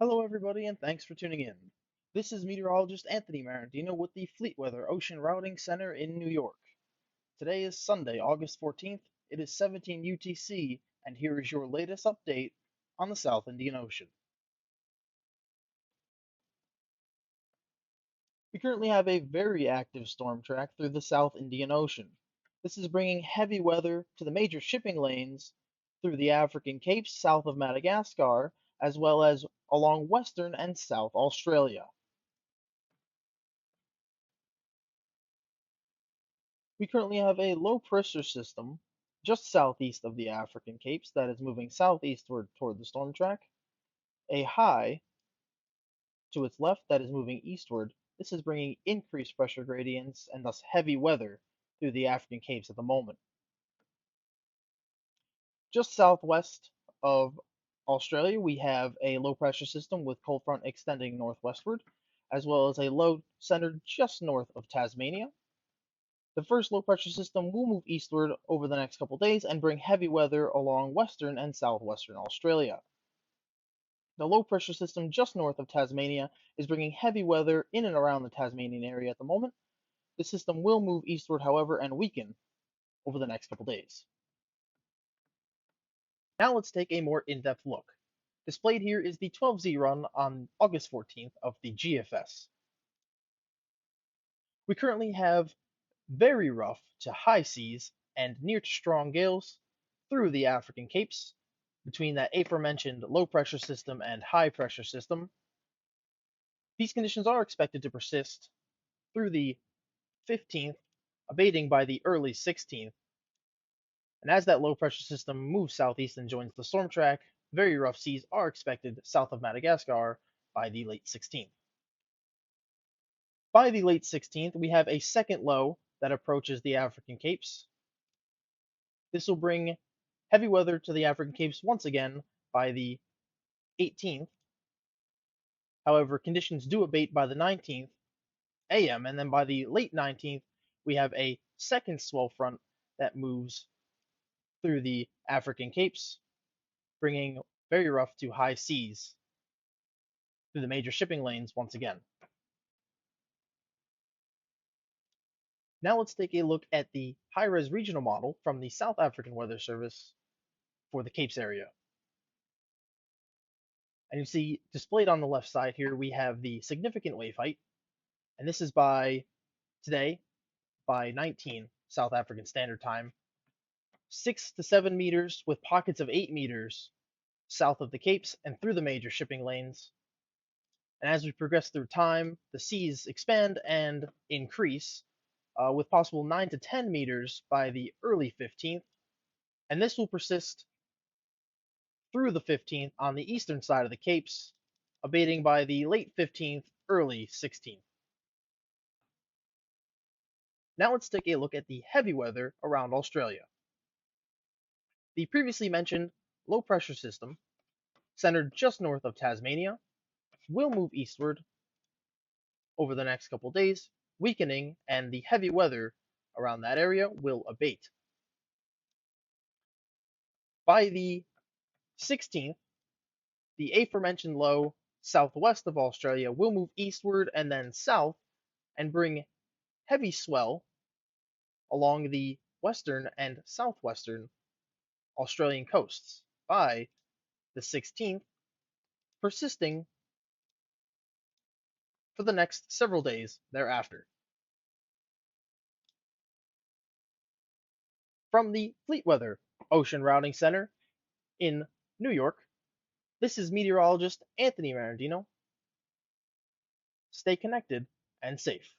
Hello, everybody, and thanks for tuning in. This is meteorologist Anthony Marandino with the Fleetweather Ocean Routing Center in New York. Today is Sunday, August 14th. It is 17 UTC, and here is your latest update on the South Indian Ocean. We currently have a very active storm track through the South Indian Ocean. This is bringing heavy weather to the major shipping lanes through the African Capes south of Madagascar, as well as along Western and South Australia. We currently have a low pressure system just southeast of the African Capes that is moving southeastward toward the storm track, a high to its left that is moving eastward. This is bringing increased pressure gradients and thus heavy weather through the African Capes at the moment. Just southwest of Australia, we have a low pressure system with cold front extending northwestward, as well as a low centered just north of Tasmania. The first low pressure system will move eastward over the next couple days and bring heavy weather along western and southwestern Australia. The low pressure system just north of Tasmania is bringing heavy weather in and around the Tasmanian area at the moment. The system will move eastward, however, and weaken over the next couple days. Now let's take a more in-depth look. Displayed here is the 12Z run on August 14th of the GFS. We currently have very rough to high seas and near to strong gales through the African Capes between that aforementioned low pressure system and high pressure system. These conditions are expected to persist through the 15th, abating by the early 16th. And as that low pressure system moves southeast and joins the storm track, very rough seas are expected south of Madagascar by the late 16th. By the late 16th, we have a second low that approaches the African Capes. This will bring heavy weather to the African Capes once again by the 18th. However, conditions do abate by the 19th AM, and then by the late 19th, we have a second swell front that moves through the African Capes, bringing very rough to high seas through the major shipping lanes once again. Now let's take a look at the high-res regional model from the South African Weather Service for the Capes area. And you see displayed on the left side here, we have the significant wave height, and this is by today, by 19 South African Standard Time, 6 to 7 meters with pockets of 8 meters south of the Capes and through the major shipping lanes. And as we progress through time, the seas expand and increase with possible 9 to 10 meters by the early 15th, and this will persist through the 15th on the eastern side of the Capes, abating by the late 15th, early 16th. Now let's take a look at the heavy weather around Australia. The previously mentioned low pressure system, centered just north of Tasmania, will move eastward over the next couple days, weakening, and the heavy weather around that area will abate. By the 16th, the aforementioned low southwest of Australia will move eastward and then south and bring heavy swell along the western and southwestern Australian coasts by the 16th, persisting for the next several days thereafter. From the Fleetweather Ocean Routing Center in New York, this is meteorologist Anthony Marandino. Stay connected and safe.